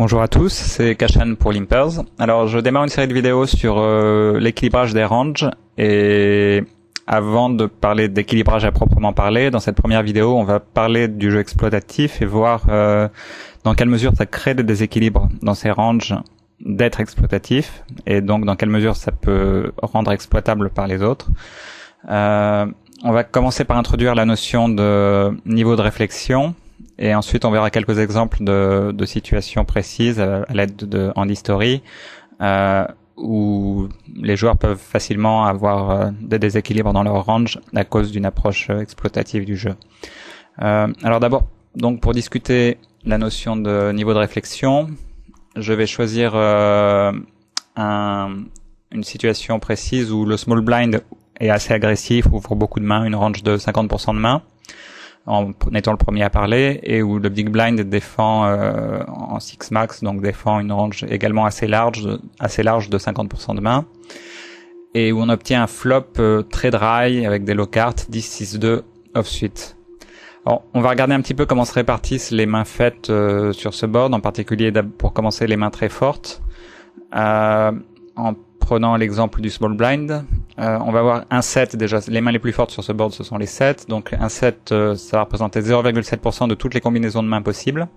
Bonjour à tous, c'est Kashan pour Limpers. Alors je démarre une série de vidéos sur l'équilibrage des ranges, et avant de parler d'équilibrage à proprement parler, dans cette première vidéo on va parler du jeu exploitatif et voir dans quelle mesure ça crée des déséquilibres dans ces ranges d'être exploitatif, et donc dans quelle mesure ça peut rendre exploitable par les autres. On va commencer par introduire la notion de niveau de réflexion, et ensuite on verra quelques exemples de situations précises à l'aide de Handy Story où les joueurs peuvent facilement avoir des déséquilibres dans leur range à cause d'une approche exploitative du jeu. Alors d'abord, donc pour discuter la notion de niveau de réflexion, je vais choisir une situation précise où le small blind est assez agressif, ouvre beaucoup de mains, une range de 50% de mains, en étant le premier à parler, et où le big blind défend en 6 max, donc défend une range également assez large de 50% de mains, et où on obtient un flop très dry avec des low cartes 10-6-2 offsuit. Alors, on va regarder un petit peu comment se répartissent les mains faites sur ce board, en particulier pour commencer les mains très fortes. En prenant l'exemple du small blind, on va voir un set. Déjà, les mains les plus fortes sur ce board, ce sont les sets. Donc un set, ça va représenter 0,7% de toutes les combinaisons de mains possibles.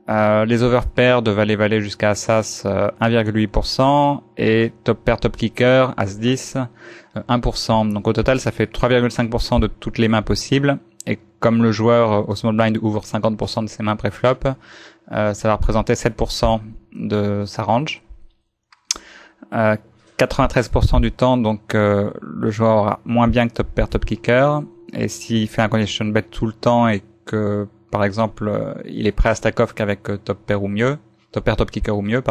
Les overpairs de valet-valet jusqu'à as-as, 1,8%, et top pair top kicker, as-10, 1%. Donc au total, ça fait 3,5% de toutes les mains possibles. Et comme le joueur au small blind ouvre 50% de ses mains pré-flop, ça va représenter 7% de sa range. 93% du temps, donc le joueur aura moins bien que top pair top kicker, et s'il fait un condition bet tout le temps et que par exemple il est prêt à stack off qu'avec top pair top kicker ou mieux,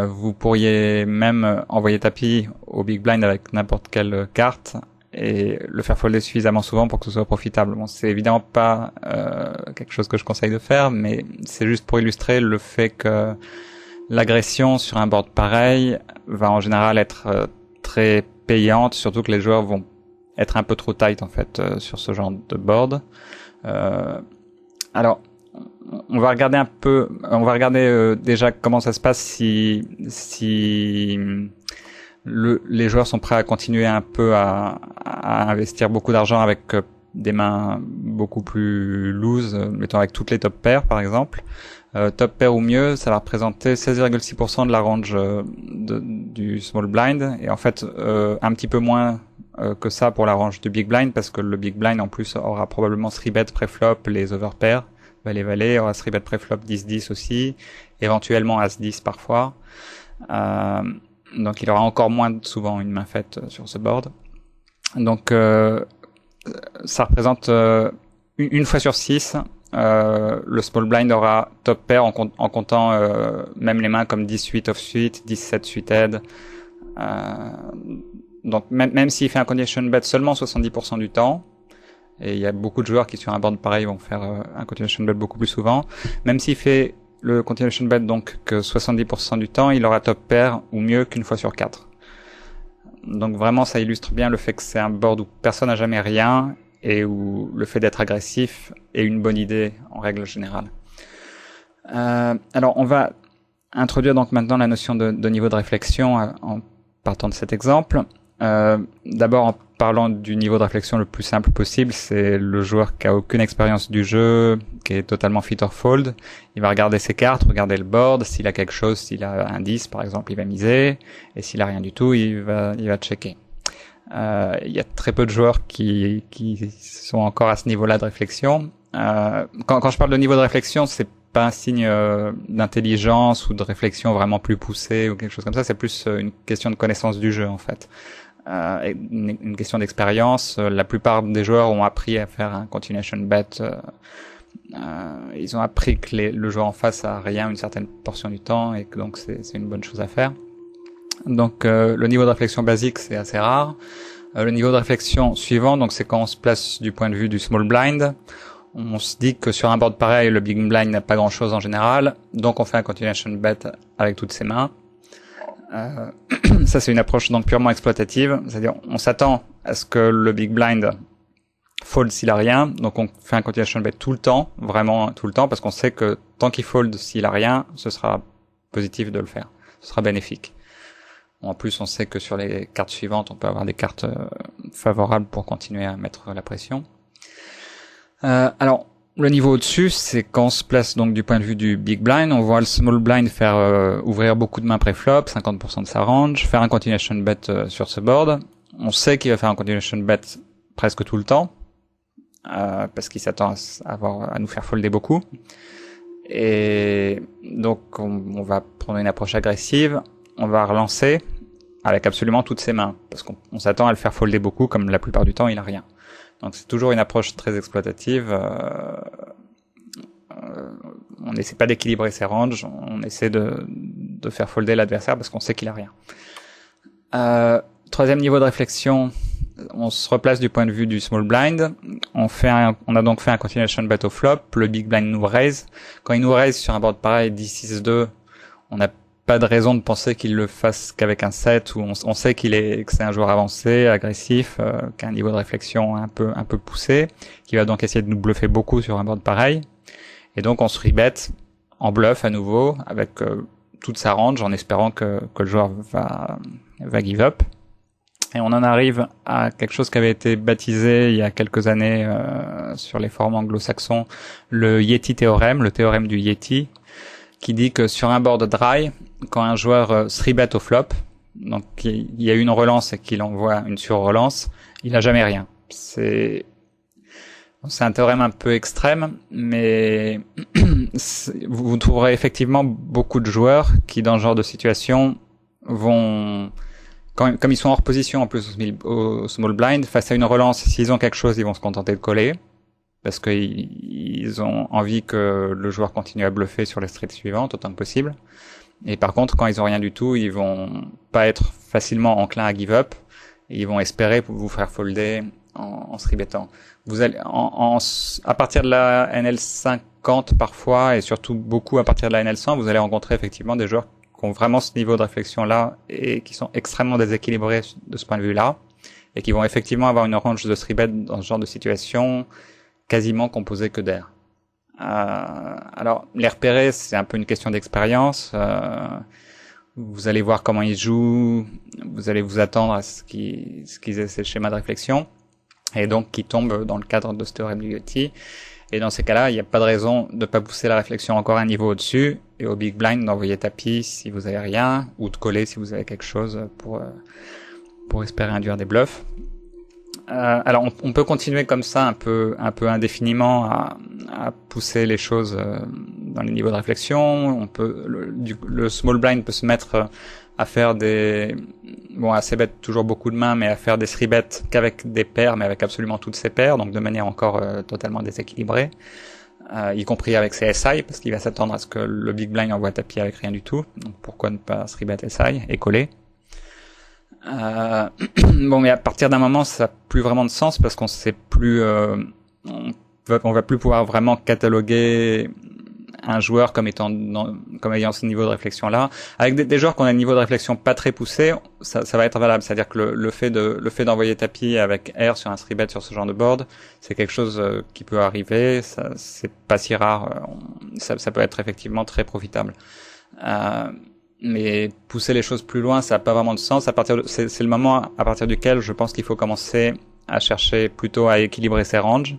vous pourriez même envoyer tapis au big blind avec n'importe quelle carte et le faire folder suffisamment souvent pour que ce soit profitable. Bon, c'est évidemment pas quelque chose que je conseille de faire, mais c'est juste pour illustrer le fait que l'agression sur un board pareil va en général être très payante, surtout que les joueurs vont être un peu trop tight en fait sur ce genre de board. Alors, on va regarder déjà comment ça se passe si les joueurs sont prêts à continuer un peu à investir beaucoup d'argent avec des mains beaucoup plus loose, mettons avec toutes les top pairs par exemple. Top pair ou mieux, ça va représenter 16,6% de la range du small blind, et en fait un petit peu moins que ça pour la range du big blind, parce que le big blind en plus aura probablement 3-bet pré-flop les overpairs, valet-valet, aura 3-bet pré-flop 10-10 aussi, éventuellement as-10 parfois, donc il aura encore moins souvent une main faite sur ce board. Donc ça représente une fois sur 6, le small blind aura top pair en comptant même les mains comme 10-8 off-suite, 10-7 suited. Donc même s'il fait un condition bet seulement 70% du temps, et il y a beaucoup de joueurs qui sur un board pareil vont faire un continuation bet beaucoup plus souvent, même s'il fait le continuation bet donc que 70% du temps, il aura top pair ou mieux qu'une fois sur 4. Donc vraiment ça illustre bien le fait que c'est un board où personne n'a jamais rien, et où le fait d'être agressif est une bonne idée en règle générale. Alors on va introduire donc maintenant la notion de niveau de réflexion en partant de cet exemple. D'abord en parlant du niveau de réflexion le plus simple possible, c'est le joueur qui a aucune expérience du jeu, qui est totalement fit or fold. Il va regarder ses cartes, regarder le board, s'il a quelque chose, s'il a un 10 par exemple, il va miser, et s'il a rien du tout, il va checker. Il y a très peu de joueurs qui sont encore à ce niveau-là de réflexion. Quand je parle de niveau de réflexion, c'est pas un signe d'intelligence ou de réflexion vraiment plus poussée ou quelque chose comme ça. C'est plus une question de connaissance du jeu en fait. Une question d'expérience. La plupart des joueurs ont appris à faire un continuation bet. Ils ont appris que le joueur en face a rien une certaine portion du temps, et que donc c'est une bonne chose à faire. Donc le niveau de réflexion basique, c'est assez rare. Le niveau de réflexion suivant, donc c'est quand on se place du point de vue du small blind. On se dit que sur un board pareil, le big blind n'a pas grand chose en général, donc on fait un continuation bet avec toutes ses mains. Ça c'est une approche donc purement exploitative, c'est-à-dire on s'attend à ce que le big blind fold s'il a rien. Donc on fait un continuation bet tout le temps, vraiment tout le temps, parce qu'on sait que tant qu'il fold s'il a rien, ce sera positif de le faire. Ce sera bénéfique. En plus, on sait que sur les cartes suivantes, on peut avoir des cartes favorables pour continuer à mettre la pression. Alors, le niveau au-dessus, c'est quand on se place donc du point de vue du big blind, on voit le small blind faire ouvrir beaucoup de mains pré-flop, 50% de sa range, faire un continuation bet sur ce board. On sait qu'il va faire un continuation bet presque tout le temps, parce qu'il s'attend à nous faire folder beaucoup. Et donc, on va prendre une approche agressive. On va relancer avec absolument toutes ses mains, parce qu'on s'attend à le faire folder beaucoup, comme la plupart du temps il a rien. Donc c'est toujours une approche très exploitative. On n'essaie pas d'équilibrer ses ranges, on essaie de faire folder l'adversaire parce qu'on sait qu'il a rien. Troisième niveau de réflexion, on se replace du point de vue du small blind. On a donc fait un continuation bet au flop. Le big blind nous raise. Quand il nous raise sur un board pareil, 10-6-2, on n'a pas de raison de penser qu'il le fasse qu'avec un 7 où on sait que c'est un joueur avancé, agressif, qui a un niveau de réflexion un peu poussé, qui va donc essayer de nous bluffer beaucoup sur un board pareil. Et donc on se rebet en bluff à nouveau avec toute sa range en espérant que le joueur va give up. Et on en arrive à quelque chose qui avait été baptisé il y a quelques années sur les forums anglo-saxons, le Yeti théorème, le théorème du Yeti, qui dit que sur un board dry, quand un joueur se rebet au flop, donc il y a une relance et qu'il envoie une sur-relance, il a jamais rien. C'est un théorème un peu extrême, mais vous trouverez effectivement beaucoup de joueurs qui, dans ce genre de situation, vont, comme ils sont hors position en plus au small blind, face à une relance, s'ils ont quelque chose, ils vont se contenter de coller, parce qu'ils ont envie que le joueur continue à bluffer sur les streets suivantes autant que possible. Et par contre, quand ils ont rien du tout, ils vont pas être facilement enclins à give up, et ils vont espérer vous faire folder en se rebettant. Vous allez à partir de la NL50 parfois, et surtout beaucoup à partir de la NL100, vous allez rencontrer effectivement des joueurs qui ont vraiment ce niveau de réflexion là et qui sont extrêmement déséquilibrés de ce point de vue là, et qui vont effectivement avoir une range de 3-bet dans ce genre de situation quasiment composée que d'air. Alors les repérer, c'est un peu une question d'expérience. Vous allez voir comment ils jouent, vous allez vous attendre à ce qu'ils aient ces schémas de réflexion, et donc qui tombent dans le cadre de ce théorème du Yeti. Et dans ces cas-là, il n'y a pas de raison de pas pousser la réflexion encore un niveau au-dessus, et au big blind d'envoyer tapis si vous avez rien, ou de coller si vous avez quelque chose pour espérer induire des bluffs. Alors on peut continuer comme ça un peu indéfiniment à pousser les choses dans les niveaux de réflexion. Le small blind peut se mettre à faire à ses bêtes toujours beaucoup de mains, mais à faire des 3-bets qu'avec des paires, mais avec absolument toutes ses paires, donc de manière encore totalement déséquilibrée, y compris avec ses SI, parce qu'il va s'attendre à ce que le big blind envoie tapis avec rien du tout. Donc pourquoi ne pas 3-bet SI et coller. Mais à partir d'un moment, ça n'a plus vraiment de sens parce qu'on sait plus, on va plus pouvoir vraiment cataloguer un joueur comme ayant ce niveau de réflexion là. Avec des joueurs qui ont un niveau de réflexion pas très poussé, ça va être valable. C'est-à-dire que le fait d'envoyer tapis avec R sur un 3-bet sur ce genre de board, c'est quelque chose qui peut arriver. Ça, c'est pas si rare. Ça peut être effectivement très profitable. Mais pousser les choses plus loin, ça n'a pas vraiment de sens. C'est le moment à partir duquel je pense qu'il faut commencer à chercher plutôt à équilibrer ses ranges.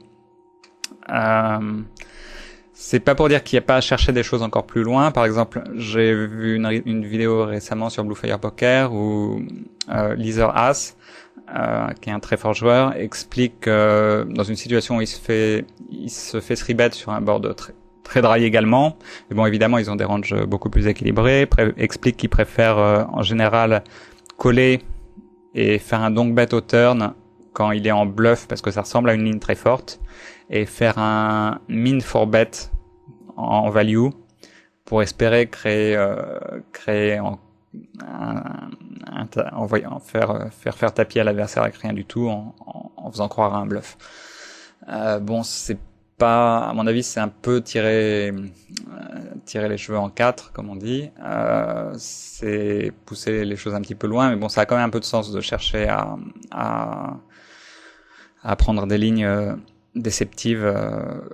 C'est pas pour dire qu'il n'y a pas à chercher des choses encore plus loin. Par exemple, j'ai vu une vidéo récemment sur Blue Fire Poker où Leather Ass, qui est un très fort joueur, explique dans une situation où il se fait 3-bet sur un board très dry également. Et bon, évidemment, ils ont des ranges beaucoup plus équilibrés. Explique qu'ils préfèrent en général coller et faire un donk bet au turn quand il est en bluff parce que ça ressemble à une ligne très forte, et faire un min 4-bet en value pour espérer faire tapis à l'adversaire avec rien du tout en faisant croire à un bluff. C'est pas, à mon avis, c'est un peu tirer les cheveux en quatre, comme on dit. C'est pousser les choses un petit peu loin, mais bon, ça a quand même un peu de sens de chercher à à prendre des lignes déceptives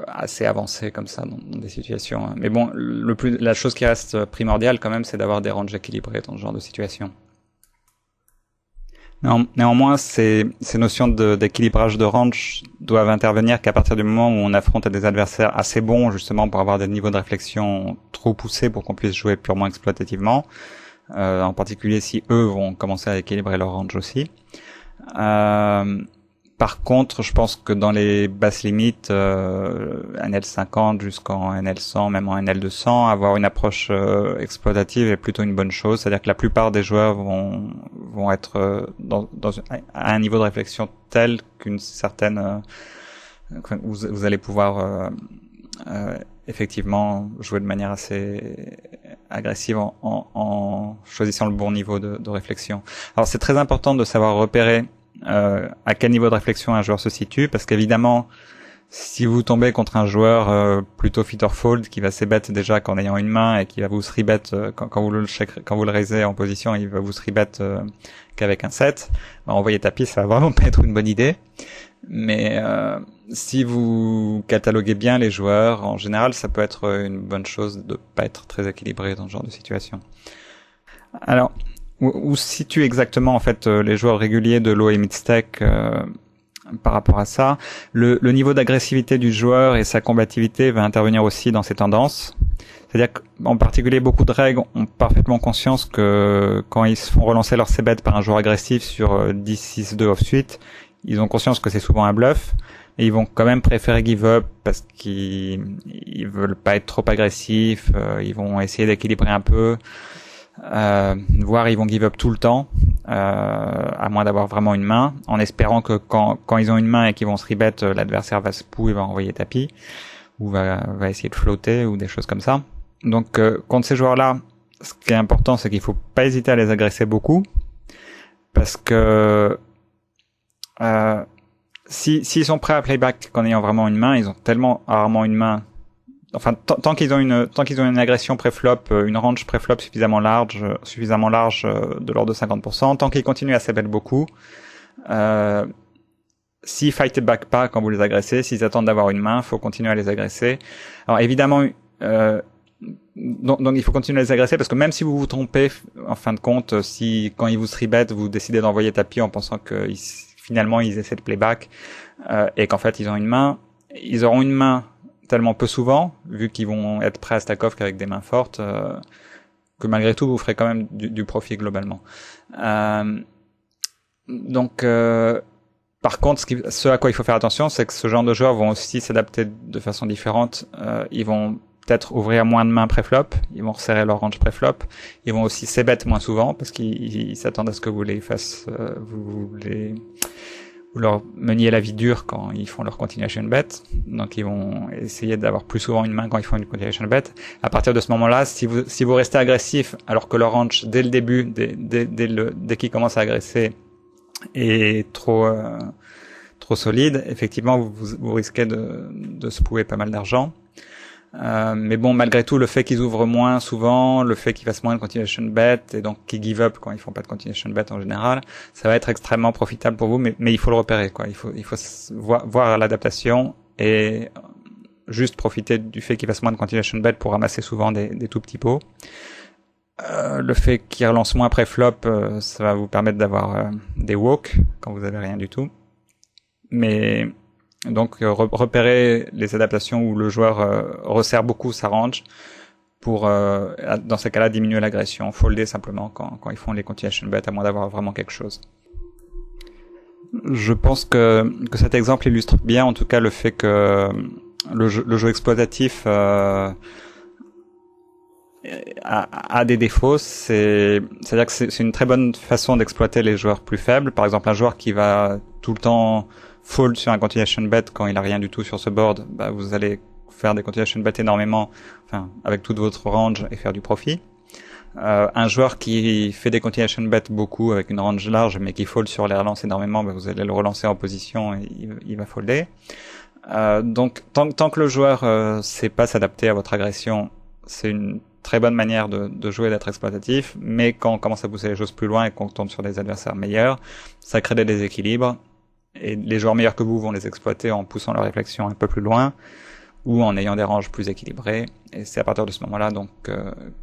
assez avancées comme ça dans des situations. Mais bon, la chose qui reste primordiale quand même, c'est d'avoir des ranges équilibrés dans ce genre de situation. Néanmoins, ces notions d'équilibrage de range doivent intervenir qu'à partir du moment où on affronte des adversaires assez bons, justement, pour avoir des niveaux de réflexion trop poussés pour qu'on puisse jouer purement exploitativement. En particulier si eux vont commencer à équilibrer leur range aussi. Par contre, je pense que dans les basses limites, NL50 jusqu'en NL100, même en NL200, avoir une approche exploitative est plutôt une bonne chose. C'est-à-dire que la plupart des joueurs vont être à un niveau de réflexion tel qu'une certaine vous allez pouvoir effectivement jouer de manière assez agressive en choisissant le bon niveau de réflexion. Alors c'est très important de savoir repérer à quel niveau de réflexion un joueur se situe, parce qu'évidemment si vous tombez contre un joueur plutôt fit or fold qui va c-bet déjà qu'en ayant une main et qui va vous 3-bet quand vous le raisez en position, il va vous 3-bet qu'avec un 7, envoyer tapis, ça va vraiment pas être une bonne idée. Mais si vous cataloguez bien les joueurs, en général, ça peut être une bonne chose de pas être très équilibré dans ce genre de situation. Alors, où se situent exactement en fait les joueurs réguliers de low et mid stack par rapport à ça? Le niveau d'agressivité du joueur et sa combativité va intervenir aussi dans ces tendances. C'est-à-dire qu'en particulier, beaucoup de règles ont parfaitement conscience que quand ils se font relancer leur c-bet par un joueur agressif sur 10-6-2 off-suite, ils ont conscience que c'est souvent un bluff, et ils vont quand même préférer give up parce qu'ils veulent pas être trop agressifs, ils vont essayer d'équilibrer un peu, voire ils vont give up tout le temps, à moins d'avoir vraiment une main, en espérant que quand ils ont une main et qu'ils vont se rebet, l'adversaire va se pou et va envoyer tapis, ou va essayer de flotter, ou des choses comme ça. Donc contre ces joueurs-là, ce qui est important, c'est qu'il faut pas hésiter à les agresser beaucoup, parce que s'ils sont prêts à playback qu'en ayant vraiment une main, ils ont tellement rarement une main. Enfin, tant qu'ils ont une agression pré-flop, une range pré-flop suffisamment large de l'ordre de 50%, tant qu'ils continuent à c-bet beaucoup, s'ils fight back pas quand vous les agressez, s'ils attendent d'avoir une main, faut continuer à les agresser. Alors évidemment, donc il faut continuer à les agresser, parce que même si vous vous trompez, en fin de compte, si quand ils vous 3-bet, vous décidez d'envoyer tapis en pensant que finalement ils essaient de playback et qu'en fait ils ont une main, ils auront une main tellement peu souvent, vu qu'ils vont être prêts à stack off qu'avec des mains fortes, que malgré tout vous ferez quand même du profit globalement. Donc par contre, ce à quoi il faut faire attention, c'est que ce genre de joueurs vont aussi s'adapter de façon différente. Ils vont peut-être ouvrir moins de mains pré-flop, ils vont resserrer leur range pré-flop, ils vont aussi c-bet moins souvent, parce qu'ils s'attendent à ce que vous les fassiez, vous leur meniez la vie dure quand ils font leur continuation bet. Donc ils vont essayer d'avoir plus souvent une main quand ils font une continuation bet. À partir de ce moment-là, si vous restez agressif, alors que leur range dès le début, dès qu'ils commencent à agresser, est trop solide, effectivement vous risquez de se pouer pas mal d'argent. Mais bon, malgré tout, le fait qu'ils ouvrent moins souvent, le fait qu'ils fassent moins de continuation bet, et donc qu'ils give up quand ils font pas de continuation bet en général, ça va être extrêmement profitable pour vous, mais il faut le repérer, quoi. Il faut voir l'adaptation et juste profiter du fait qu'ils fassent moins de continuation bet pour ramasser souvent des tout petits pots. Le fait qu'ils relancent moins pré-flop, ça va vous permettre d'avoir des walks quand vous avez rien du tout. Mais donc repérer les adaptations où le joueur resserre beaucoup sa range pour dans ces cas-là diminuer l'agression, folder simplement quand ils font les continuation bet, à moins d'avoir vraiment quelque chose. Je pense que cet exemple illustre bien en tout cas le fait que le jeu exploitatif a des défauts. C'est-à-dire que c'est une très bonne façon d'exploiter les joueurs plus faibles. Par exemple, un joueur qui va tout le temps fold sur un continuation bet quand il a rien du tout sur ce board, bah vous allez faire des continuation bet énormément, enfin avec toute votre range, et faire du profit. Un joueur qui fait des continuation bet beaucoup avec une range large mais qui fold sur les relances énormément, bah vous allez le relancer en position et il va folder. Donc tant que le joueur sait pas s'adapter à votre agression, c'est une très bonne manière de jouer, d'être exploitatif. Mais quand on commence à pousser les choses plus loin et qu'on tombe sur des adversaires meilleurs, ça crée des déséquilibres. et les joueurs meilleurs que vous vont les exploiter en poussant leur réflexion un peu plus loin ou en ayant des ranges plus équilibrées. Et c'est à partir de ce moment-là donc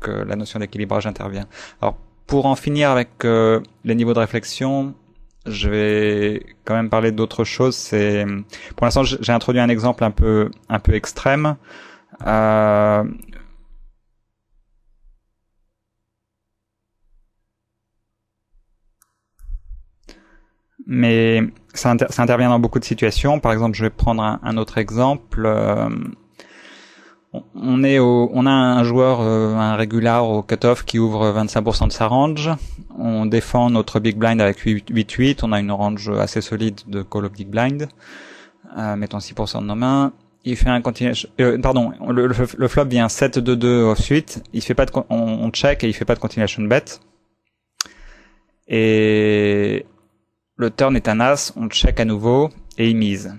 que la notion d'équilibrage intervient. Alors pour en finir avec les niveaux de réflexion, je vais quand même parler d'autre chose. C'est pour l'instant j'ai introduit un exemple un peu extrême. Mais ça intervient dans beaucoup de situations. Par exemple, je vais prendre un autre exemple. On a un joueur, un régular au cutoff qui ouvre 25% de sa range. On défend notre big blind avec 8-8. On a une range assez solide de call of big blind. Mettons 6% de nos mains. Il fait un continuation, le flop vient 7-2-2 ensuite. Il fait pas on check et il fait pas de continuation bet. Et le turn est un as, on check à nouveau et il mise.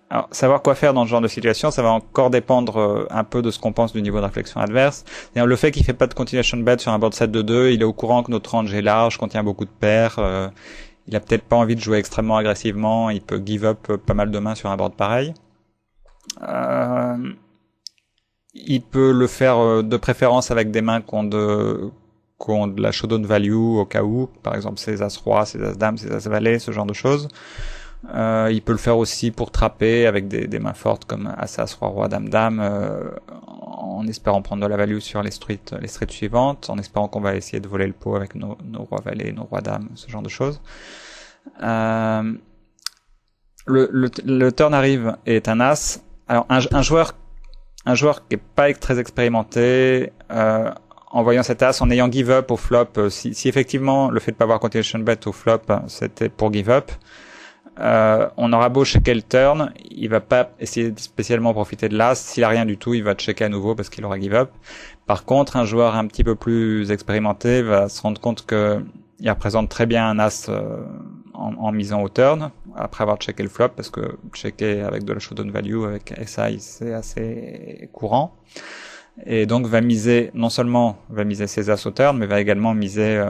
Alors, savoir quoi faire dans ce genre de situation, ça va encore dépendre un peu de ce qu'on pense du niveau de réflexion adverse. C'est-à-dire le fait qu'il fait pas de continuation bet sur un board 7-2-2, il est au courant que notre range est large, contient beaucoup de paires, il a peut-être pas envie de jouer extrêmement agressivement, il peut give up pas mal de mains sur un board pareil. Il peut le faire de préférence avec des mains qui ont de la showdown value au cas où, par exemple ses as-roi, ses as-dames, ses as-valet, ce genre de choses. Il peut le faire aussi pour trapper avec des mains fortes comme as-as, roi-roi, dame-dame, en espérant prendre de la value sur les streets suivantes, en espérant qu'on va essayer de voler le pot avec nos rois-valets, nos rois-dames, ce genre de choses. Le turn arrive et est un as. Alors un joueur qui est pas très expérimenté, en voyant cet as, en ayant give up au flop, si effectivement le fait de pas avoir continuation bet au flop, c'était pour give up, on aura beau checker le turn, il va pas essayer de spécialement profiter de l'as. S'il a rien du tout, il va checker à nouveau parce qu'il aura give up. Par contre, un joueur un petit peu plus expérimenté va se rendre compte que il représente très bien un as en misant au turn après avoir checké le flop, parce que checker avec de la showdown value avec SI c'est assez courant. Et donc non seulement va miser ses as au turn, mais va également miser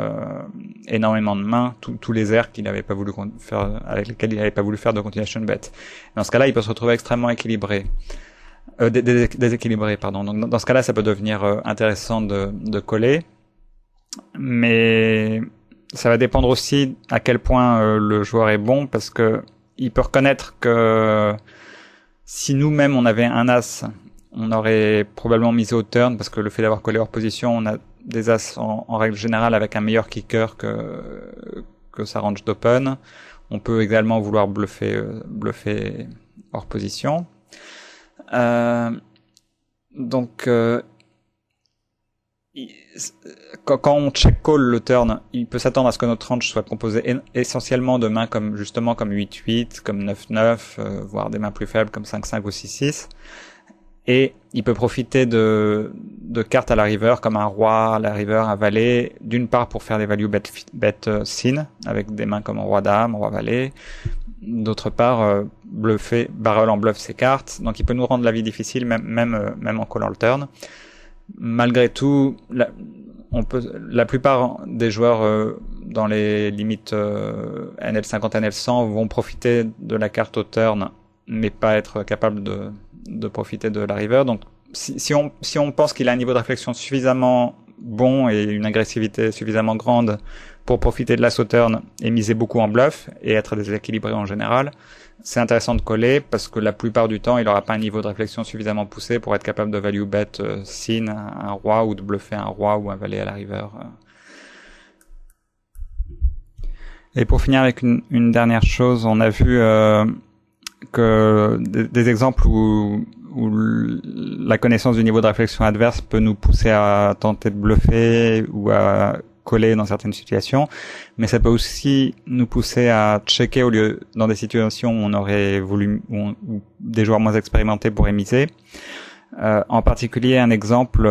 énormément de mains, tous les airs qu'il n'avait pas voulu faire, avec lesquels il n'avait pas voulu faire de continuation bet. Dans ce cas-là, il peut se retrouver extrêmement déséquilibré, pardon. Donc dans ce cas-là, ça peut devenir intéressant de coller, mais ça va dépendre aussi à quel point le joueur est bon, parce que il peut reconnaître que si nous-mêmes on avait un as, on aurait probablement misé au turn, parce que le fait d'avoir collé hors position, on a des as en règle générale avec un meilleur kicker que sa range d'open. On peut également vouloir bluffer hors position. Donc quand on check call le turn, il peut s'attendre à ce que notre range soit composée essentiellement de mains comme 8-8, comme 9-9, voire des mains plus faibles comme 5-5 ou 6-6. Et il peut profiter de cartes à la river, comme un roi à la river, un valet, d'une part pour faire des value bet sin, avec des mains comme roi-dame, roi-valet, d'autre part barrel en bluff ses cartes, donc il peut nous rendre la vie difficile, même en collant le turn. Malgré tout, la plupart des joueurs dans les limites NL50, NL100 vont profiter de la carte au turn, mais pas être capable de profiter de la river. Donc si on pense qu'il a un niveau de réflexion suffisamment bon et une agressivité suffisamment grande pour profiter de la turn et miser beaucoup en bluff et être déséquilibré en général, c'est intéressant de coller, parce que la plupart du temps il n'aura pas un niveau de réflexion suffisamment poussé pour être capable de value bet sin un roi, ou de bluffer un roi ou un valet à la river. Et pour finir avec une dernière chose, on a vu que des exemples où la connaissance du niveau de réflexion adverse peut nous pousser à tenter de bluffer ou à coller dans certaines situations, mais ça peut aussi nous pousser à checker dans des situations où on aurait voulu, où des joueurs moins expérimentés pourraient miser. En particulier, un exemple,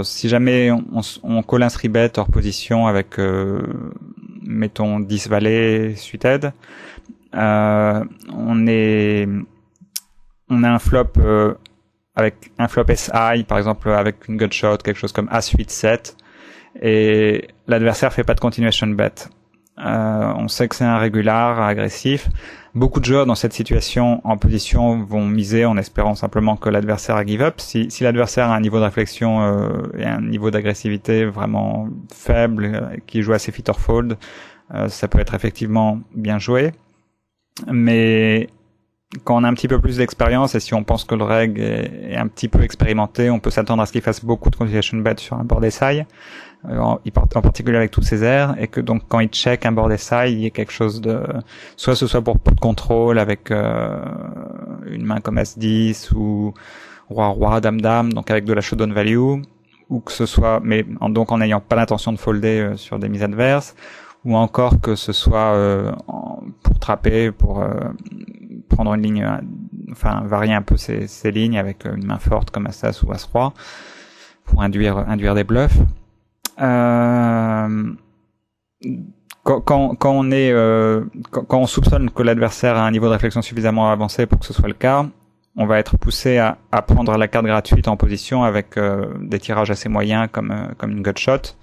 si jamais on colle un 3-bet hors position avec mettons 10 valets suited, on a un flop avec un flop SI, par exemple avec une gutshot, quelque chose comme As 8-7, et l'adversaire fait pas de continuation bet. On sait que c'est un régular, agressif. Beaucoup de joueurs dans cette situation en position vont miser en espérant simplement que l'adversaire a give up. Si l'adversaire a un niveau de réflexion et un niveau d'agressivité vraiment faible, qui joue assez fit or fold, ça peut être effectivement bien joué. Mais quand on a un petit peu plus d'expérience et si on pense que le reg est un petit peu expérimenté, on peut s'attendre à ce qu'il fasse beaucoup de continuation bet sur un board SI, en particulier avec tous ses airs, et que donc quand il check un board SI, il y ait quelque chose de, soit ce soit pour pot de contrôle avec une main comme As-10 ou Roi-Roi, Dame-Dame, donc avec de la showdown value, ou que ce soit, mais donc en n'ayant pas l'intention de folder sur des mises adverses, ou encore que ce soit pour trapper, pour prendre une ligne, enfin varier un peu ces lignes avec une main forte comme As-As ou As-Roi pour induire des bluffs. Quand on soupçonne que l'adversaire a un niveau de réflexion suffisamment avancé pour que ce soit le cas, on va être poussé à prendre la carte gratuite en position avec des tirages assez moyens comme une gutshot.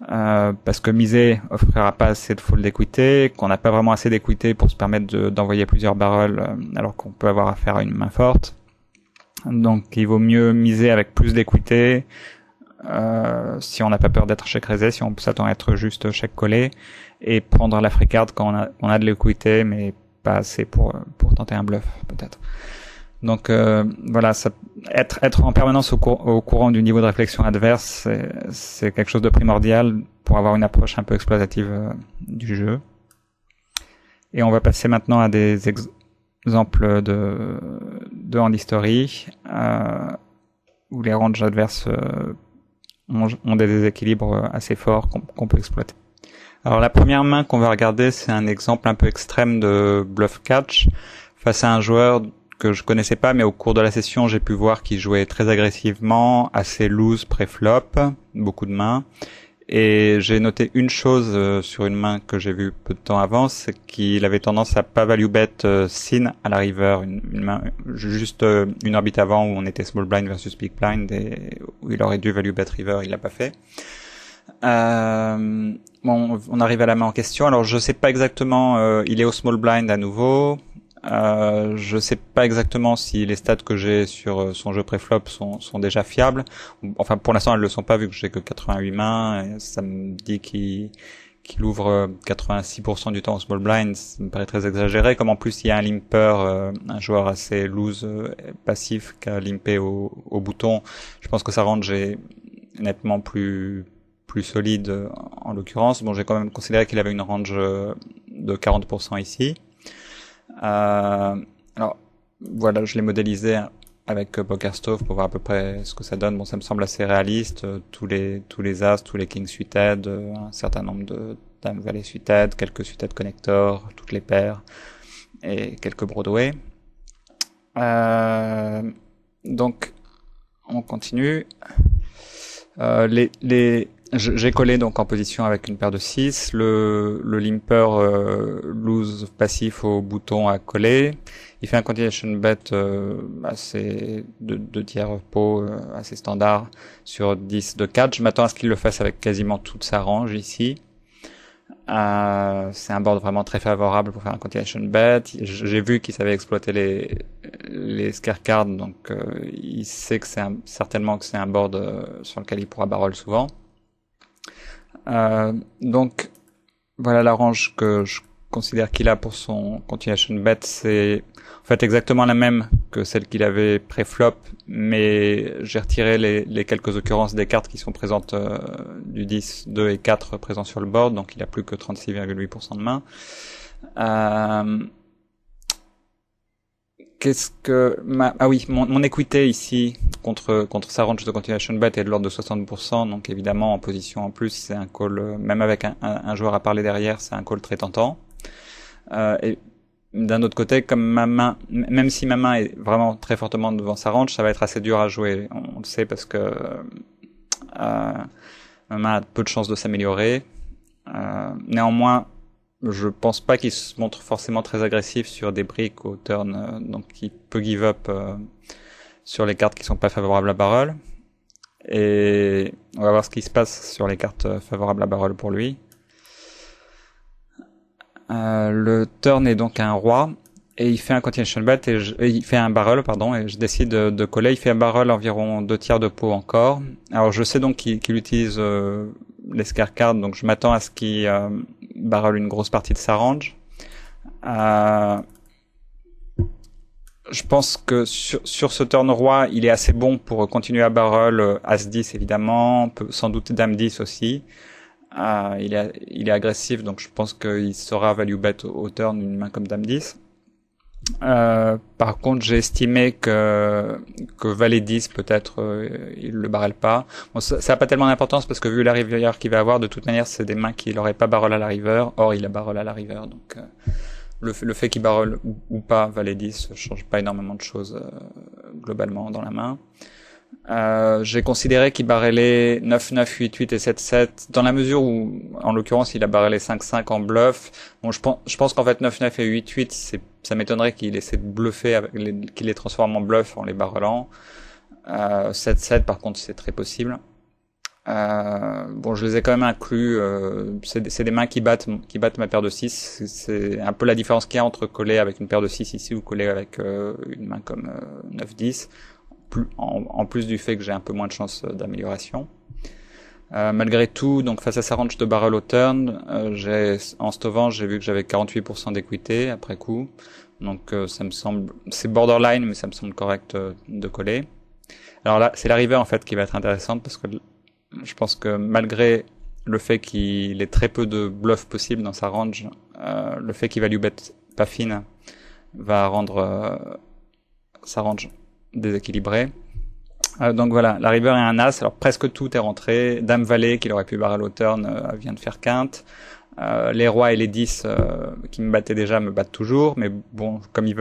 Parce que miser offrira pas assez de fold d'équité, qu'on n'a pas vraiment assez d'équité pour se permettre d'envoyer plusieurs barrels alors qu'on peut avoir affaire à une main forte. Donc il vaut mieux miser avec plus d'équité si on n'a pas peur d'être check raisé, si on s'attend à être juste check collé, et prendre la free card quand on a de l'équité mais pas assez pour tenter un bluff peut-être. Donc voilà, être en permanence au courant du niveau de réflexion adverse, c'est quelque chose de primordial pour avoir une approche un peu exploitative du jeu. Et on va passer maintenant à des exemples de hand history où les ranges adverses ont des déséquilibres assez forts qu'on peut exploiter. Alors la première main qu'on va regarder, c'est un exemple un peu extrême de bluff catch face à un joueur que je connaissais pas, mais au cours de la session, j'ai pu voir qu'il jouait très agressivement, assez loose pré-flop, beaucoup de mains. Et j'ai noté une chose sur une main que j'ai vue peu de temps avant, c'est qu'il avait tendance à pas value bet sin à la river, une main juste une orbite avant où on était small blind versus big blind et où il aurait dû value bet river, il l'a pas fait. Bon, on arrive à la main en question. Alors je sais pas exactement, il est au small blind à nouveau. Je sais pas exactement si les stats que j'ai sur son jeu préflop sont déjà fiables. Enfin, pour l'instant, elles le sont pas vu que j'ai que 88 mains. Et ça me dit qu'il ouvre 86% du temps au small blind. Ça me paraît très exagéré. Comme en plus il y a un limper, un joueur assez loose passif qui a limpé au bouton. Je pense que sa range est nettement plus solide en l'occurrence. Bon, j'ai quand même considéré qu'il avait une range de 40% ici. Alors voilà, je l'ai modélisé avec PokerStove pour voir à peu près ce que ça donne. Bon, ça me semble assez réaliste. Tous les as, tous les kings suited, un certain nombre de dames valet suited, quelques suited connectors, toutes les paires et quelques Broadway. Donc on continue. J'ai collé donc en position avec une paire de 6, le limper loose passif au bouton à coller. Il fait un continuation bet assez de tiers pot assez standard sur 10 de 4. Je m'attends à ce qu'il le fasse avec quasiment toute sa range ici. C'est un board vraiment très favorable pour faire un continuation bet. J'ai vu qu'il savait exploiter les scare cards, donc il sait que certainement que c'est un board sur lequel il pourra barrel souvent. Donc voilà la range que je considère qu'il a pour son continuation bet, c'est en fait exactement la même que celle qu'il avait pré-flop, mais j'ai retiré les quelques occurrences des cartes qui sont présentes du 10, 2 et 4 présents sur le board, donc il a plus que 36,8% de main. Mon équité ici contre sa range de continuation bet est de l'ordre de 60%, donc évidemment en position en plus c'est un call, même avec un joueur à parler derrière, c'est un call très tentant. Et d'un autre côté, comme ma main, même si ma main est vraiment très fortement devant sa range, ça va être assez dur à jouer. On le sait parce que ma main a peu de chances de s'améliorer. Néanmoins, je pense pas qu'il se montre forcément très agressif sur des briques au turn, donc il peut give up sur les cartes qui sont pas favorables à barrel. Et on va voir ce qui se passe sur les cartes favorables à barrel pour lui. Le turn est donc un roi et il fait un continuation bet et il fait un barrel pardon et je décide de coller. Il fait un barrel environ 2 tiers de pot encore. Alors je sais donc qu'il utilise les scare cards, donc je m'attends à ce qu'il barrel une grosse partie de sa range. Je pense que sur ce turn roi, il est assez bon pour continuer à barrel As-10 évidemment, sans doute Dame-10 aussi. Il est agressif, donc je pense qu'il saura value bet au turn une main comme Dame-10. Par contre, j'ai estimé que Valet-10 peut-être il le barrel pas. Bon, ça a pas tellement d'importance parce que vu la river qu'il va avoir, de toute manière, c'est des mains qu'il aurait pas barrel à la river. Or, il a barrel à la river, donc le fait qu'il barrel ou pas Valet-10 change pas énormément de choses globalement dans la main. J'ai considéré qu'il barrelait 9-9, 8-8 et 7-7 dans la mesure où, en l'occurrence, il a barrelé 5-5 en bluff. Bon, je pense qu'en fait 9-9 et 8-8, ça m'étonnerait qu'il essaie de bluffer qu'il les transforme en bluff en les barrelant. 7-7 par contre, c'est très possible. Bon, je les ai quand même inclus. C'est des mains qui battent ma paire de 6. C'est un peu la différence qu'il y a entre coller avec une paire de 6 ici ou coller avec une main comme 9-10. En plus du fait que j'ai un peu moins de chances d'amélioration. Malgré tout, donc face à sa range de barrel au turn, en stovant, j'ai vu que j'avais 48% d'équité après coup. Donc ça me semble, c'est borderline, mais ça me semble correct de coller. Alors là, c'est la river en fait qui va être intéressante parce que je pense que malgré le fait qu'il ait très peu de bluff possible dans sa range, le fait qu'il value bet pas fine va rendre sa range déséquilibrée. Donc voilà, la river est un as, alors presque tout est rentré. Dame valet qu'il aurait pu barrel au turn vient de faire quinte. Les rois et les 10 qui me battaient déjà me battent toujours, mais bon, comme il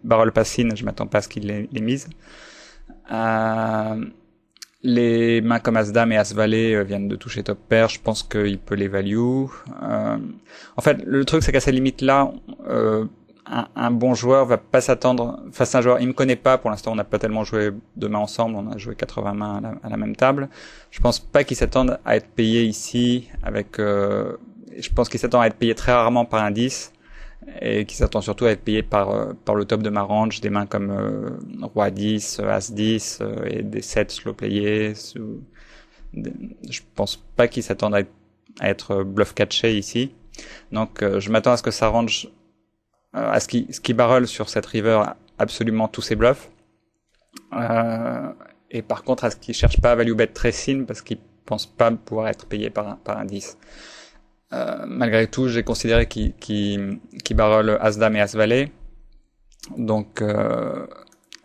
barrel pas sin, je m'attends pas à ce qu'il les mise. Les mains comme As-Dame et As-Valet viennent de toucher top pair, je pense qu'il peut les value. En fait, le truc c'est qu'à ces limites-là, un bon joueur va pas s'attendre face à un joueur, il me connaît pas, pour l'instant on n'a pas tellement joué de mains ensemble, on a joué 80 mains à la même table. Je pense pas qu'il s'attende à être payé ici avec je pense qu'il s'attend à être payé très rarement par un 10 et qu'il s'attend surtout à être payé par le top de ma range, des mains comme roi 10, as 10 et des 7 slow playés. Je pense pas qu'il s'attende à être bluff catché ici. Donc je m'attends à ce que ça range à ce qui barrel sur cette river absolument tous ses bluffs. Et par contre, à ce qu'il cherche pas à value bet très sin parce qu'il pense pas pouvoir être payé par un 10. Malgré tout, j'ai considéré qu'il barrel As-Dame et As-Valet. Donc,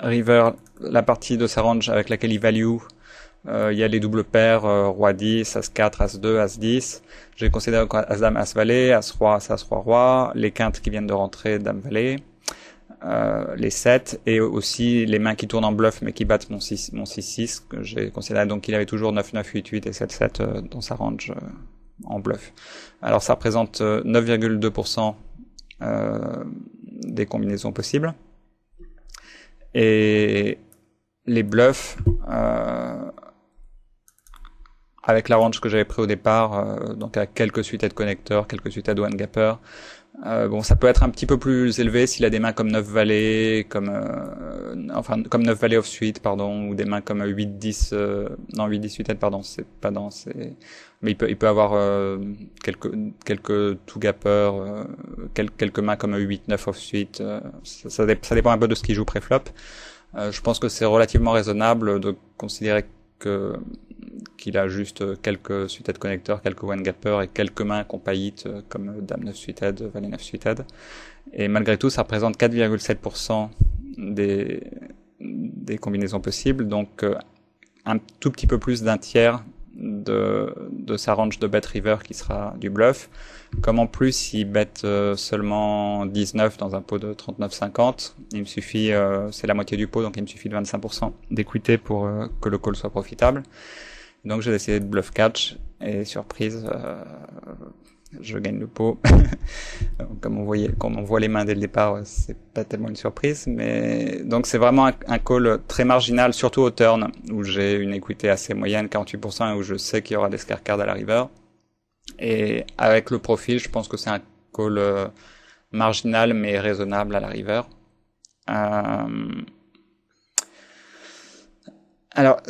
river, la partie de sa range avec laquelle il value, il y a les doubles paires, roi 10, as 4, as 2, as 10. J'ai considéré as dame, as valet, as roi, as roi, roi, les quintes qui viennent de rentrer, dame valet, les 7 et aussi les mains qui tournent en bluff mais qui battent mon 6-6 que j'ai considéré donc qu'il avait toujours 9-9, 8-8 et 7-7 dans sa range en bluff. Alors ça représente 9,2% des combinaisons possibles. Et les bluffs avec la range que j'avais pris au départ, donc avec quelques suites de connecteurs, quelques suites de one gapper. Bon, ça peut être un petit peu plus élevé s'il a des mains comme 9 valets, comme 9 valets off suite, pardon, ou des mains comme 8-10, non 8-10 suited, pardon, c'est pas dans, mais il peut avoir quelques two gapper, quelques mains comme 8-9 off suite. Ça dépend un peu de ce qu'il joue pré-flop. Je pense que c'est relativement raisonnable de considérer qu'il a juste quelques suited connecteurs, quelques one gapper et quelques mains qu'on paillite comme dame 9 suited, valet 9 suited. Et malgré tout, ça représente 4,7% des combinaisons possibles, donc un tout petit peu plus d'un tiers de sa range de bet river qui sera du bluff. Comme en plus il bet seulement 19 dans un pot de 39,50, il me suffit, c'est la moitié du pot, donc il me suffit de 25% d'équité pour que le call soit profitable. Donc j'ai décidé de bluff catch et surprise, je gagne le pot. Comme on voit les mains dès le départ, c'est pas tellement une surprise, mais donc c'est vraiment un call très marginal, surtout au turn où j'ai une équité assez moyenne, 48%, et où je sais qu'il y aura des scare cards à la river. Et avec le profil, je pense que c'est un call marginal mais raisonnable à la river. Alors,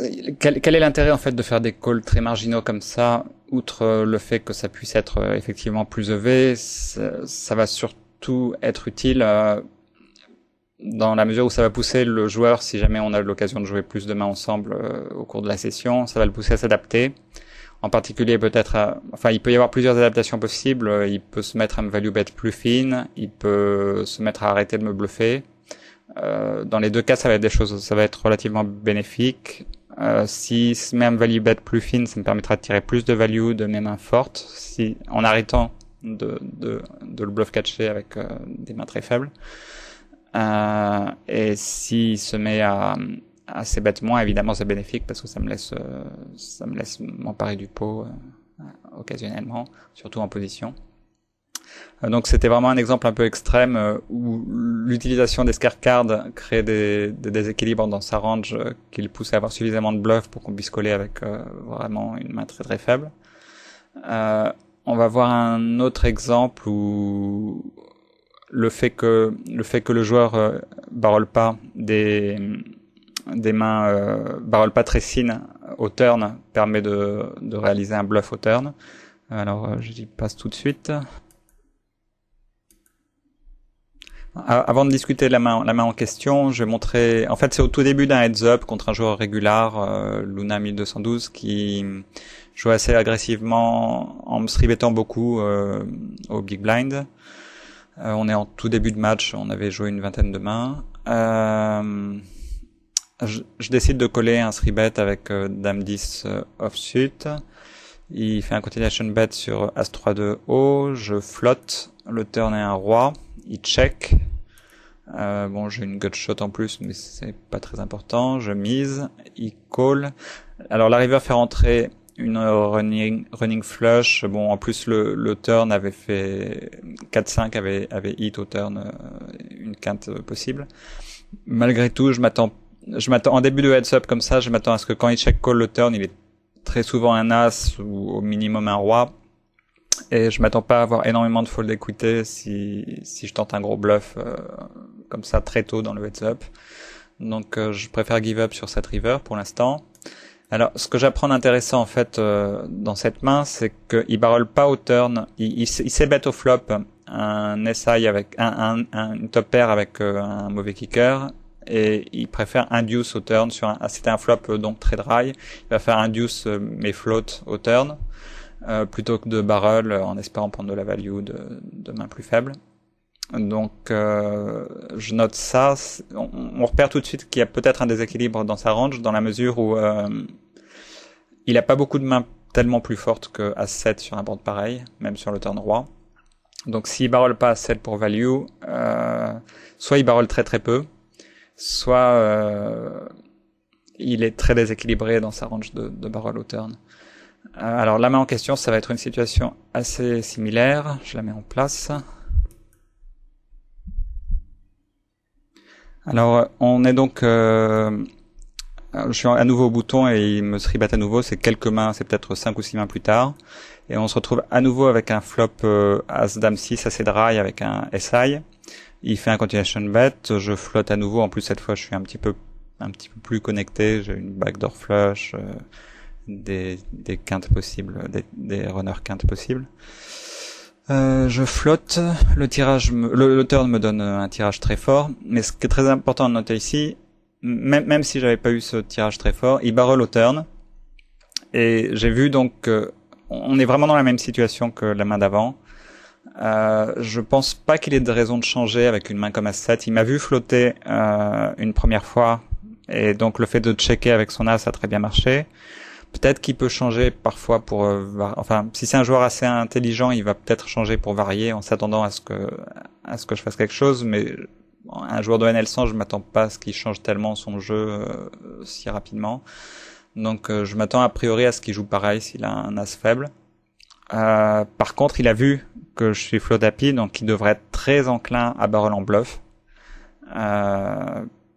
quel est l'intérêt en fait de faire des calls très marginaux comme ça, outre le fait que ça puisse être effectivement plus EV, ça va surtout être utile dans la mesure où ça va pousser le joueur, si jamais on a l'occasion de jouer plus de mains ensemble au cours de la session, ça va le pousser à s'adapter. En particulier peut-être, il peut y avoir plusieurs adaptations possibles. Il peut se mettre à me value bet plus fine, il peut se mettre à arrêter de me bluffer. Dans les deux cas, ça va être relativement bénéfique. Si se met à me value bet plus fine, ça me permettra de tirer plus de value de mes mains fortes, en arrêtant de le bluff catcher avec des mains très faibles. Et s'il se met à assez bêtement, évidemment c'est bénéfique parce que ça me laisse m'emparer du pot occasionnellement, surtout en position. Donc c'était vraiment un exemple un peu extrême où l'utilisation des scare cards crée des déséquilibres dans sa range qui le pousse à avoir suffisamment de bluff pour qu'on puisse coller avec vraiment une main très très faible. On va voir un autre exemple où le fait que le joueur barrel pas des mains barrel pas très fines au turn permet de réaliser un bluff au turn. Alors j'y passe tout de suite. Avant de discuter de la main en question, je vais montrer. En fait, c'est au tout début d'un heads up contre un joueur régulier, Luna 1212, qui jouait assez agressivement en me 3-bettant beaucoup au big blind. On est en tout début de match, on avait joué une vingtaine de mains. Je décide de coller un 3-bet avec Dame 10 offsuit. Il fait un continuation bet sur As-3 de haut, je flotte, le turn est un roi, il check. Bon, j'ai une gut shot en plus, mais c'est pas très important. Je mise, il call. Alors la river fait rentrer une running flush. Bon, en plus le turn avait fait 4-5 avait hit au turn une quinte possible. Malgré tout, je m'attends en début de heads up comme ça, je m'attends à ce que quand il check call le turn, il est très souvent un as ou au minimum un roi. Et je m'attends pas à avoir énormément de fold equity si je tente un gros bluff comme ça très tôt dans le heads up. Donc je préfère give up sur cette river pour l'instant. Alors ce que j'apprends d'intéressant en fait dans cette main, c'est qu'il barrel pas au turn, il sait bet au flop un SI avec une top pair avec un mauvais kicker, et il préfère induce au turn c'était un flop donc très dry, il va faire induce mes floats au turn plutôt que de barrel en espérant prendre de la value de mains plus faibles. Donc je note ça. On repère tout de suite qu'il y a peut-être un déséquilibre dans sa range dans la mesure où il a pas beaucoup de mains tellement plus fortes que As-7 sur un board pareil, même sur le turn roi. Donc s'il barrel pas As-7 pour value, soit il barrel très très peu, soit il est très déséquilibré dans sa range de barrel au turn. Alors la main en question, ça va être une situation assez similaire. Je la mets en place. Alors on est donc je suis à nouveau au bouton et il me 3-bet à nouveau, c'est quelques mains, c'est peut-être 5 ou 6 mains plus tard, et on se retrouve à nouveau avec un flop As Dame 6 assez dry avec un SI. Il fait un continuation bet, je flotte à nouveau, en plus cette fois je suis un petit peu plus connecté, j'ai une backdoor flush, des quintes possibles, des runners quintes possibles. Je flotte, le turn me donne un tirage très fort, mais ce qui est très important de noter ici, même si j'avais pas eu ce tirage très fort, il barrel au turn, et j'ai vu donc on est vraiment dans la même situation que la main d'avant. Je pense pas qu'il ait de raison de changer avec une main comme As-7. Il m'a vu flotter une première fois, et donc le fait de checker avec son As a très bien marché. Peut-être qu'il peut changer parfois pour si c'est un joueur assez intelligent, il va peut-être changer pour varier en s'attendant à ce que je fasse quelque chose, mais un joueur de NL100, je m'attends pas à ce qu'il change tellement son jeu si rapidement. Donc je m'attends a priori à ce qu'il joue pareil s'il a un as faible. Par contre, il a vu que je suis flop happy, donc il devrait être très enclin à barrel en bluff.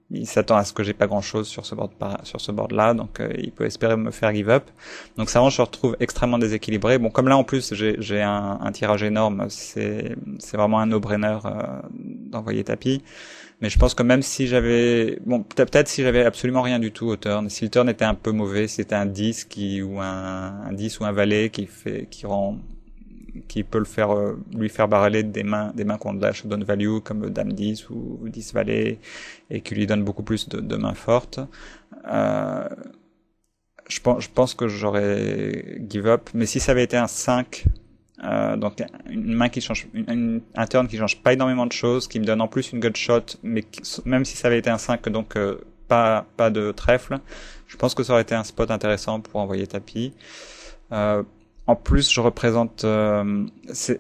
il s'attend à ce que j'ai pas grand chose sur ce board là, donc il peut espérer me faire give up. Donc ça rend, je retrouve extrêmement déséquilibré. Bon, comme là en plus j'ai un tirage énorme, c'est vraiment un no-brainer d'envoyer tapis. Mais je pense que même si j'avais, bon, peut-être si j'avais absolument rien du tout au turn, si le turn était un peu mauvais, si c'était un 10 ou un 10 ou un valet qui peut lui faire barreler des mains qu'on de la showdown value comme dame 10 ou 10 valet et qui lui donne beaucoup plus de mains fortes. Je pense que j'aurais give up, mais si ça avait été un 5, donc une main qui change, un turn qui change pas énormément de choses, qui me donne en plus une gutshot, mais même si ça avait été un 5, donc pas de trèfle, je pense que ça aurait été un spot intéressant pour envoyer tapis. En plus, je représente, c'est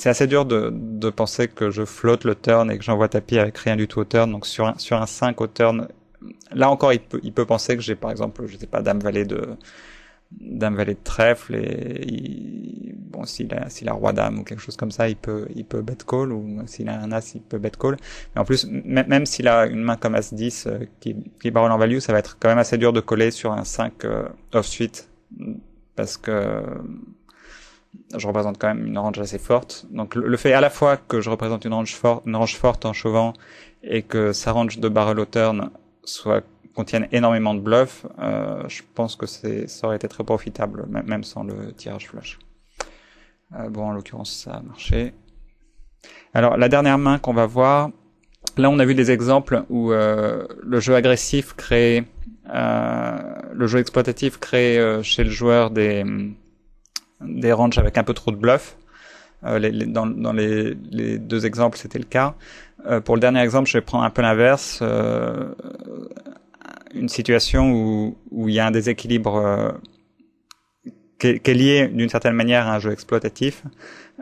assez dur de penser que je flotte le turn et que j'envoie tapis avec rien du tout au turn. Donc sur un 5 au turn, là encore, il peut penser que j'ai par exemple, je sais pas, dame valet de trèfle et bon, s'il a roi dame ou quelque chose comme ça, il peut bet call, ou s'il a un as, il peut bet call. Mais en plus, même s'il a une main comme as 10 qui barrel en value, ça va être quand même assez dur de coller sur un 5 off suite, parce que je représente quand même une range assez forte. Donc le fait à la fois que je représente une range forte en chauvant et que sa range de barrel au turn contienne énormément de bluffs, je pense que ça aurait été très profitable, même sans le tirage flush. Bon, en l'occurrence, ça a marché. Alors, la dernière main qu'on va voir, là, on a vu des exemples où le jeu agressif crée, le jeu exploitatif crée chez le joueur des ranges avec un peu trop de bluff. Dans les deux exemples, c'était le cas. Pour le dernier exemple, je vais prendre un peu l'inverse. Une situation où il y a un déséquilibre qui est lié d'une certaine manière à un jeu exploitatif,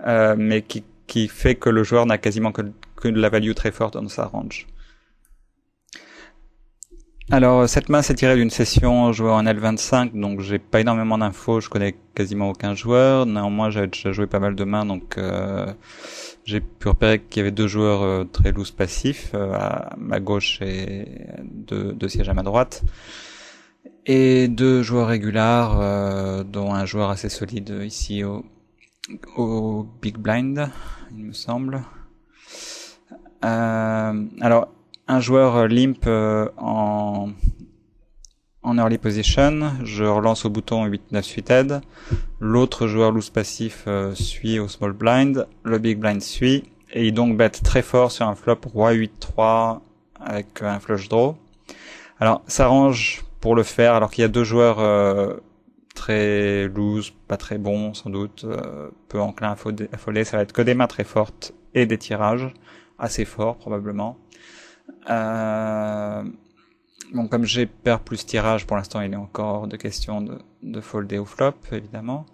mais qui fait que le joueur n'a quasiment que de la value très forte dans sa range. Alors cette main s'est tirée d'une session jouée en L25, donc j'ai pas énormément d'infos, je connais quasiment aucun joueur. Néanmoins, j'avais déjà joué pas mal de mains, donc j'ai pu repérer qu'il y avait deux joueurs très loose passifs à ma gauche et deux sièges à ma droite, et deux joueurs régulars, dont un joueur assez solide ici au big blind, il me semble. Alors un joueur limp en early position, je relance au bouton 8-9 suited. L'autre joueur loose passif suit au small blind, le big blind suit, et il donc bet très fort sur un flop roi 8-3 avec un flush draw. Alors ça arrange pour le faire, alors qu'il y a deux joueurs très loose, pas très bons sans doute, peu enclin à foller, ça va être que des mains très fortes et des tirages assez forts probablement. Bon, comme j'ai paire plus tirage, pour l'instant, il est encore hors de question de folder au flop, évidemment.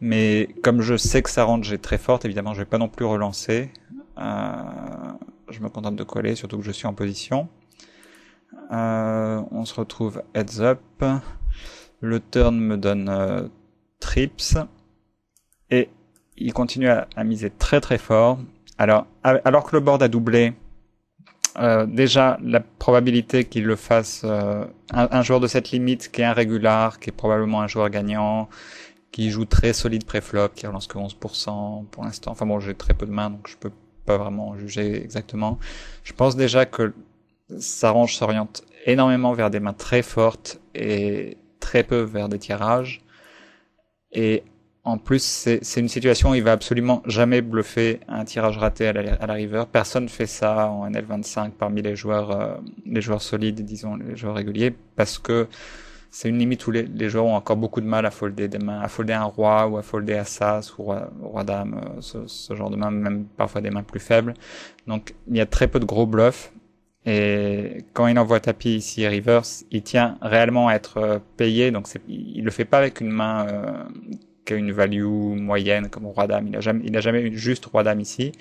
Mais comme je sais que sa range est très forte, évidemment, je vais pas non plus relancer. Je me contente de coller, surtout que je suis en position. On se retrouve heads up. Le turn me donne trips. Et il continue à miser très très fort. Alors que le board a doublé, déjà la probabilité qu'il le fasse, un joueur de cette limite qui est un régular, qui est probablement un joueur gagnant, qui joue très solide pré-flop, qui relance que 11% pour l'instant. Enfin bon, j'ai très peu de mains, donc je peux pas vraiment juger exactement. Je pense déjà que sa range s'oriente énormément vers des mains très fortes et très peu vers des tirages. Et en plus, c'est une situation où il va absolument jamais bluffer un tirage raté à la river. Personne fait ça en NL25 parmi les joueurs solides, disons, les joueurs réguliers, parce que c'est une limite où les joueurs ont encore beaucoup de mal à folder des mains, à folder un roi ou à folder as ou roi dame, ce genre de mains, même parfois des mains plus faibles. Donc, il y a très peu de gros bluffs. Et quand il envoie tapis ici river, il tient réellement à être payé. Donc, il le fait pas avec une main qui a une value moyenne comme roi dame. Il a jamais eu juste roi dame ici.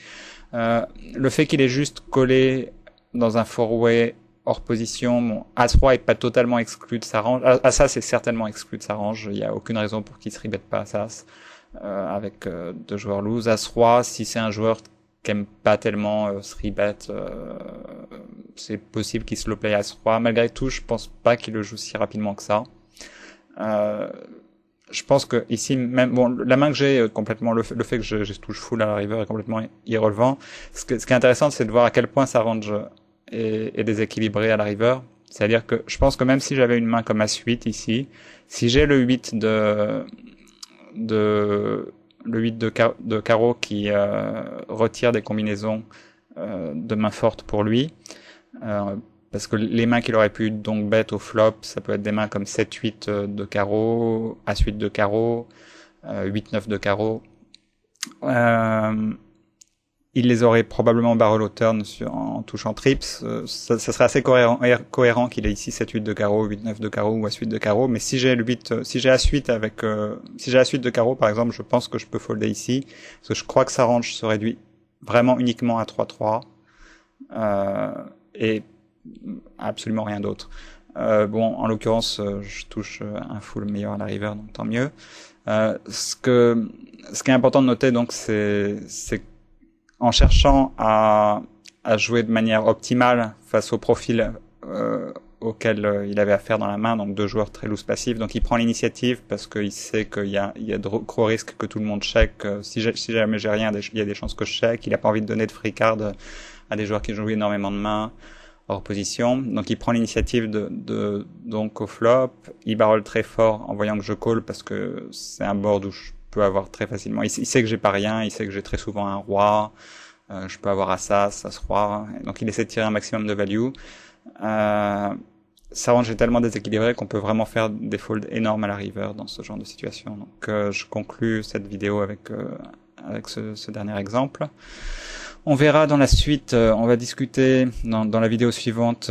Le fait qu'il ait juste collé dans un four-way hors position, bon, as-roi est pas totalement exclu de sa range. As-as est certainement exclu de sa range. Il y a aucune raison pour qu'il se rebette pas as-as avec deux joueurs loose. As-roi, si c'est un joueur qu'aime pas tellement 3-bet. C'est possible qu'il slow play As-Roi. Malgré tout, je pense pas qu'il le joue si rapidement que ça. Je pense que ici, même, bon, la main que j'ai complètement, le fait que je touche full à la river est complètement irrelevant. Ce qui est intéressant, c'est de voir à quel point sa range est déséquilibrée à la river. C'est-à-dire que je pense que même si j'avais une main comme As-8 ici, si j'ai le 8 de carreau qui retire des combinaisons de main forte pour lui, parce que les mains qu'il aurait pu donc bet au flop, ça peut être des mains comme 7-8 de carreau, As-8 de carreau, 8-9 de carreau. Il les aurait probablement barrel au turn en touchant trips. Ça serait assez cohérent qu'il ait ici 7-8 de carreau, 8-9 de carreau ou As-8 de carreau. Mais si j'ai le 8, si j'ai As-8 avec, si j'ai As-8 de carreau, par exemple, je pense que je peux folder ici. Parce que je crois que sa range se réduit vraiment uniquement à 3-3. Et absolument rien d'autre. Bon, en l'occurrence, je touche un full meilleur à la river, donc tant mieux. Ce qui est important de noter, donc, c'est en cherchant à jouer de manière optimale face au profil auquel il avait affaire dans la main, donc deux joueurs très loose passifs. Donc il prend l'initiative parce qu'il sait qu'il y a de gros risques que tout le monde check. Si jamais j'ai rien, il y a des chances que je check. Il a pas envie de donner de free card à des joueurs qui jouent énormément de mains hors position. Donc il prend l'initiative donc au flop. Il barrel très fort en voyant que je call parce que c'est un board où je peux avoir très facilement. Il sait que j'ai pas rien, il sait que j'ai très souvent un roi. Je peux avoir As-Roi. Donc il essaie de tirer un maximum de value. Sa range est tellement déséquilibrée qu'on peut vraiment faire des folds énormes à la river dans ce genre de situation. Donc je conclus cette vidéo avec ce dernier exemple. On verra dans la suite, on va discuter dans la vidéo suivante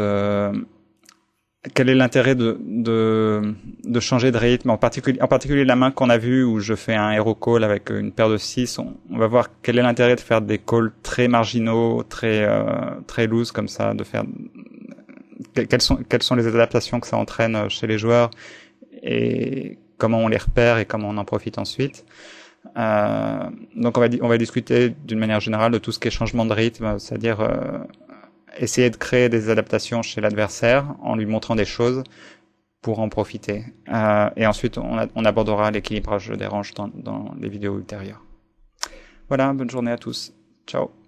quel est l'intérêt de changer de rythme, en particulier la main qu'on a vue où je fais un hero call avec une paire de 6, on va voir quel est l'intérêt de faire des calls très marginaux, très loose comme ça, de faire quelles sont les adaptations que ça entraîne chez les joueurs et comment on les repère et comment on en profite ensuite. Donc on va discuter d'une manière générale de tout ce qui est changement de rythme, c'est-à-dire essayer de créer des adaptations chez l'adversaire en lui montrant des choses pour en profiter. Et ensuite, on abordera l'équilibrage des ranges dans les vidéos ultérieures. Voilà, bonne journée à tous. Ciao.